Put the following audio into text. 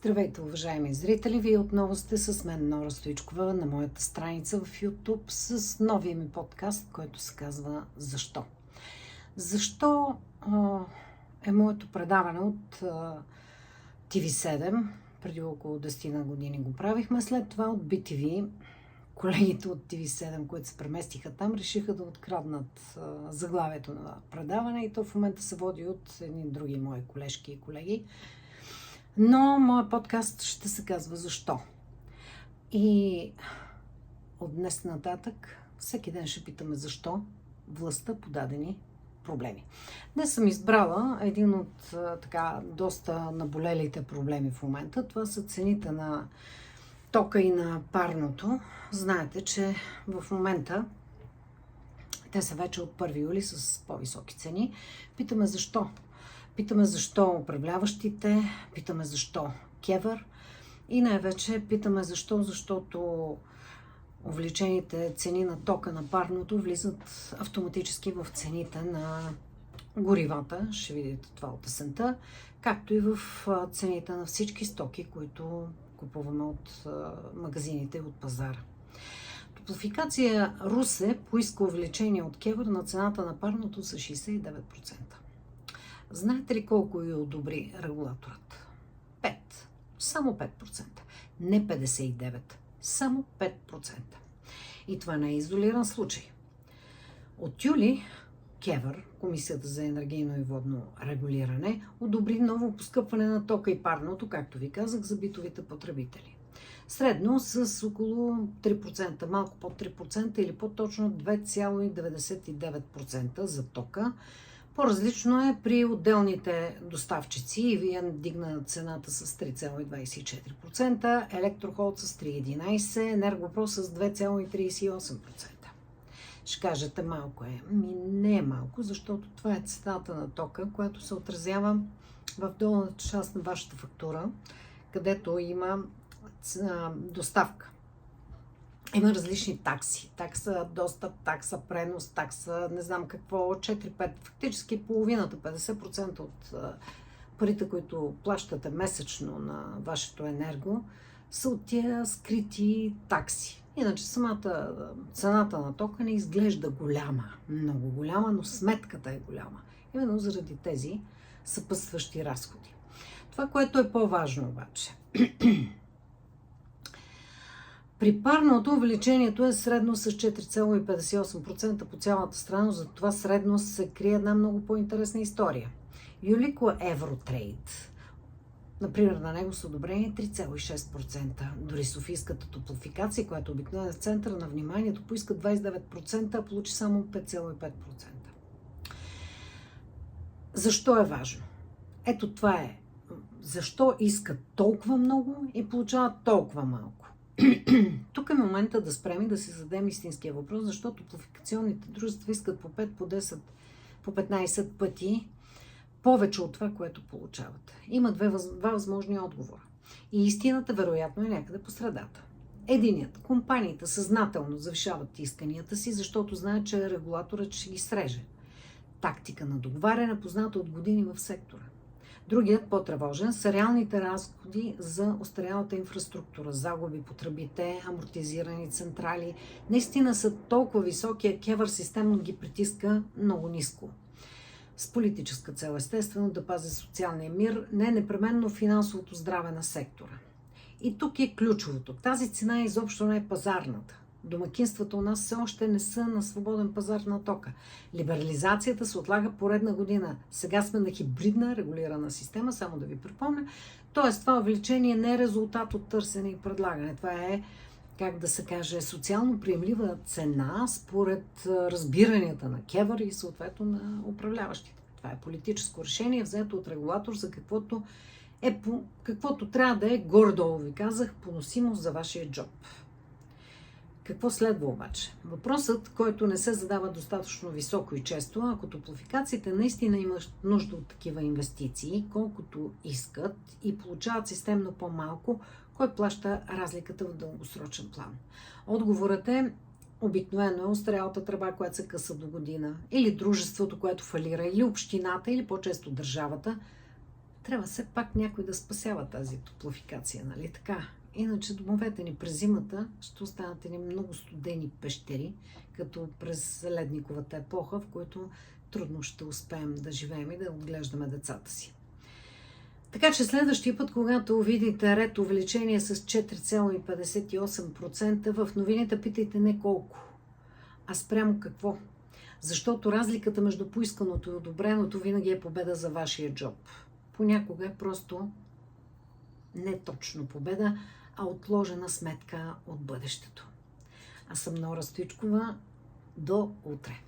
Здравейте, уважаеми зрители! Вие отново сте с мен, Нора Стоичкова, на моята страница в YouTube с новия ми подкаст, който се казва Защо? Защо е моето предаване от TV7? Преди около 10 на години го правихме. След това от BTV, колегите от TV7, които се преместиха там, решиха да откраднат заглавието на предаване и то в момента се води от едни други мои колежки и колеги. Но моят подкаст ще се казва Защо? И от днес нататък всеки ден ще питаме защо властта подадени проблеми. Днес съм избрала един от доста наболелите проблеми в момента. Това са цените на тока и на парното. Знаете, че в момента те са вече от 1 юли с по-високи цени. Питаме защо? Питаме защо управляващите, питаме защо КЕВР и най-вече питаме защо, защото увеличените цени на тока на парното влизат автоматически в цените на горивата, ще видите това от есента, както и в цените на всички стоки, които купуваме от магазините и от пазара. Топлофикация Русе поиска увеличение от КЕВР на цената на парното с 69%. Знаете ли колко я одобри регулаторът? 5. Само 5%. Не 59%. Само 5%. И това не е изолиран случай. От юли КЕВР, Комисията за енергийно и водно регулиране, одобри ново поскъпване на тока и парното, както ви казах, за битовите потребители. Средно с около 3%, малко под 3% или по-точно 2,99% за тока. По-различно е при отделните доставчици. EVN дигна цената с 3,24%, Електрохолд с 3,11%, Енергопро с 2,38%. Ще кажете, малко е. Не е малко, защото това е цената на тока, която се отразява в долната част на вашата фактура, където има доставка. Има различни такси. Такса достъп, такса пренос, такса не знам какво, 4-5. Фактически половината, 50% от парите, които плащате месечно на вашето енерго, са от тия скрити такси. Иначе самата цената на тока не изглежда голяма, много голяма, но сметката е голяма. Именно заради тези съпътстващи разходи. Това, което е по-важно обаче, при парното увеличението е средно с 4,58% по цялата страна, за това средно се крие една много по-интересна история. Юлико Евротрейд, например, на него са одобрени 3,6%. Дори Софийската топлофикация, която обикновено е в центъра на вниманието, поиска 29%, а получи само 5,5%. Защо е важно? Ето това е. Защо искат толкова много и получават толкова малко? Тук е момента да спрем и да си зададем истинския въпрос, защото топлофикационните дружества искат по 5, по 10, по 15 пъти повече от това, което получават. Има два възможни отговора. И истината вероятно е някъде по средата. Единият. Компаниите съзнателно завишават исканията си, защото знаят, че регулаторът ще ги среже. Тактика на договаряне, позната от години в сектора. Другият, по-тревожен, са реалните разходи за остарялата инфраструктура, загуби по тръбите, амортизирани централи. Наистина са толкова високи, а КЕВР системно ги притиска много ниско. С политическа цел, естествено, да пази социалния мир, не непременно финансовото здраве на сектора. И тук е ключовото. Тази цена изобщо не е пазарната. Домакинствата у нас все още не са на свободен пазар на тока. Либерализацията се отлага поредна година. Сега сме на хибридна регулирана система, само да ви припомня. Тоест, това увеличение не е резултат от търсене и предлагане. Това е, как да се каже, социално приемлива цена според разбиранията на КЕВР и съответно на управляващите. Това е политическо решение, взето от регулатор за каквото трябва да е, горе-долу ви казах, поносимост за вашия джоб. Какво следва обаче? Въпросът, който не се задава достатъчно високо и често, ако топлофикациите наистина имат нужда от такива инвестиции, колкото искат и получават системно по-малко, кой плаща разликата в дългосрочен план? Отговорът е обикновено остарялата тръба, която се къса до година, или дружеството, което фалира, или общината, или по-често държавата, Трябва все пак някой да спасява тази топлофикация, нали така? Иначе домовете ни през зимата ще останат ни много студени пещери, като през ледниковата епоха, в които трудно ще успеем да живеем и да отглеждаме децата си. Така че следващия път, когато видите ред увеличение с 4,58%, в новините питайте не колко, а спрямо какво. Защото разликата между поисканото и одобреното винаги е победа за вашия джоб. Понякога е просто не точно победа, а отложена сметка от бъдещето. Аз съм Нора Стоичкова. До утре!